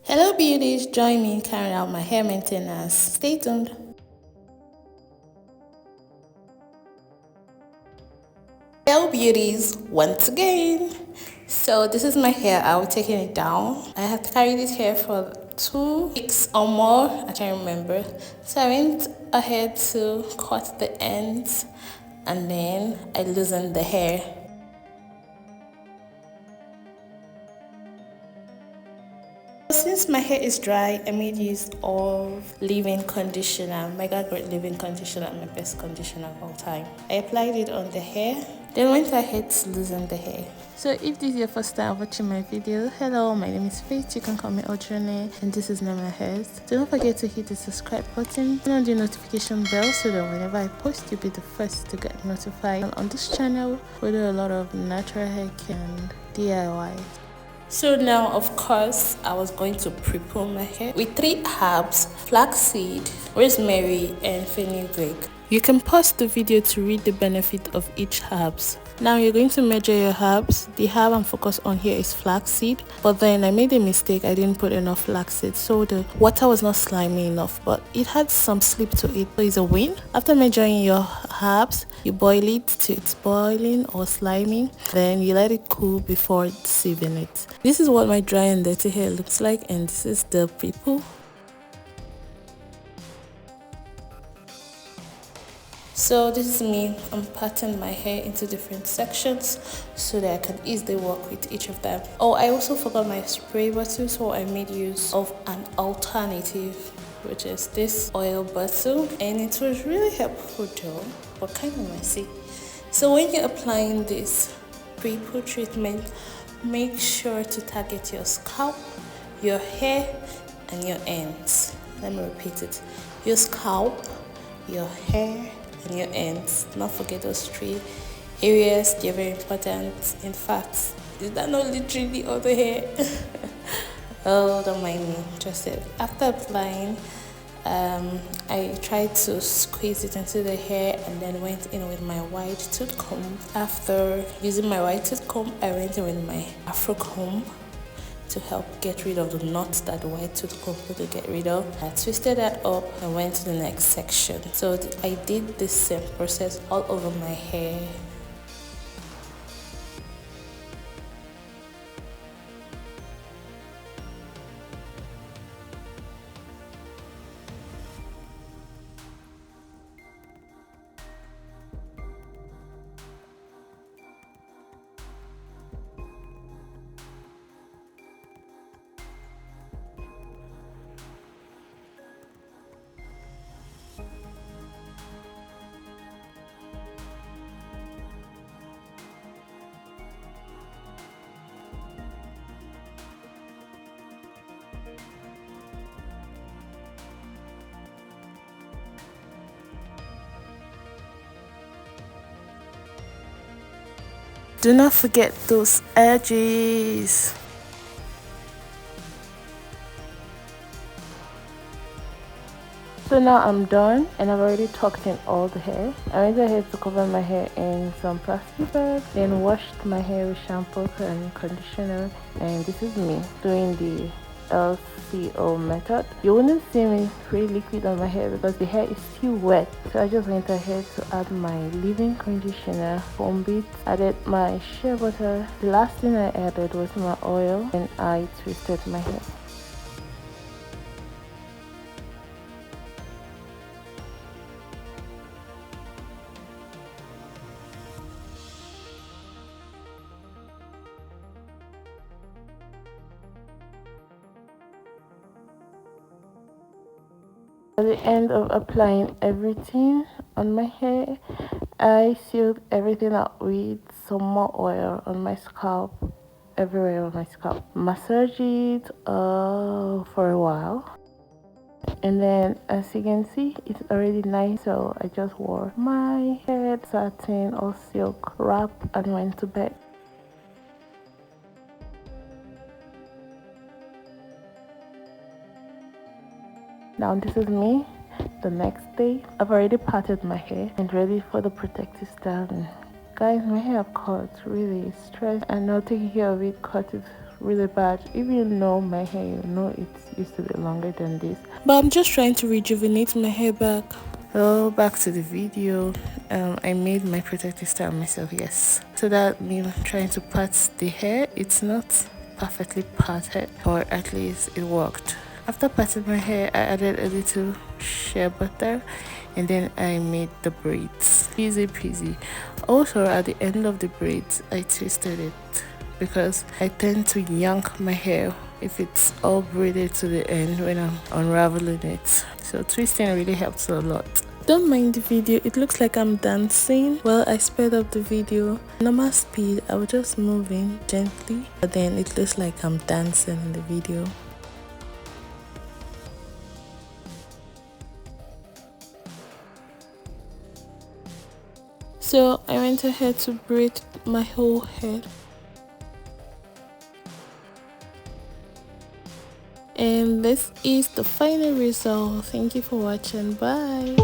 Hello beauties, join me in carrying out my hair maintenance. Stay tuned. Hello beauties, once again. So this is my hair. I'll be taking it down. I have carried this hair for 2 weeks or more. I can't remember. So I went ahead to cut the ends and then I loosened the hair. Since my hair is dry, I made use of leave-in conditioner, Mega Great Leave-in Conditioner, my best conditioner of all time. I applied it on the hair, then went ahead to loosen the hair. So if this is your first time watching my video, hello, my name is Faith, you can call me Audrey, and this is Nama Hairs. Don't forget to hit the subscribe button, turn on the notification bell so that whenever I post, you'll be the first to get notified. And on this channel, we do a lot of natural hair care and DIY. So now, of course, I was going to prepare my hair with 3 herbs: flaxseed, rosemary, and fenugreek. You can pause the video to read the benefit of each herbs. Now you're going to measure your herbs. The herb I'm focused on here is flaxseed, but then I made a mistake. I didn't put enough flaxseed, so the water was not slimy enough, but it had some slip to it, so it's a win. After measuring your herbs, you boil it to its boiling or slimy, then you let it cool before sieving it. This is what my dry and dirty hair looks like, and this is the prepoo. So this is me unpacking my hair into different sections so that I can easily work with each of them. Oh, I also forgot my spray bottle, so I made use of an alternative, which is this oil bottle, and it was really helpful though, but kind of messy. So when you're applying this prepoo treatment, make sure to target your scalp, your hair, and your ends. Let me repeat it: your scalp, your hair, and your ends. Not forget those 3 areas. They're very important. In fact, is that not literally all the hair? Oh, don't mind me. Just it. After applying, I tried to squeeze it into the hair and then went in with my white tooth comb. After using my white tooth comb, I went in with my afro comb to help get rid of the knots that the white tooth comb could get rid of. I twisted that up and went to the next section. So I did this same process all over my hair. Do not forget those edges. So now I'm done and I've already tucked in all the hair. I went ahead to cover my hair in some plastic bag, then washed my hair with shampoo and conditioner, and this is me doing the LCO method. You wouldn't see me spray liquid on my hair because the hair is still wet, so I just went ahead to add my leave-in conditioner, foam bits, added my shea butter. The last thing I added was my oil, and I twisted my hair. At the end of applying everything on my hair, I sealed everything up with some more oil on my scalp, everywhere on my scalp. Massage it for a while, and then as you can see, it's already nice. So I just wore my head satin or silk wrap and went to bed. Now this is me the next day. I've already parted my hair and ready for the protective styling. Guys, my hair cut really stressed, and now taking care of it cut it really bad. If you know my hair, you know it used to be longer than this, but I'm just trying to rejuvenate my hair back. So back to the video. I made my protective style myself, yes. So that means trying to part the hair. It's not perfectly parted, or at least it worked. After parting my hair, I added a little shea butter and then I made the braids. Easy peasy. Also, at the end of the braids, I twisted it because I tend to yank my hair if it's all braided to the end when I'm unraveling it. So twisting really helps a lot. Don't mind the video, it looks like I'm dancing. Well, I sped up the video. Normal speed, I was just moving gently, but then it looks like I'm dancing in the video. So I went ahead to braid my whole head. And this is the final result. Thank you for watching. Bye.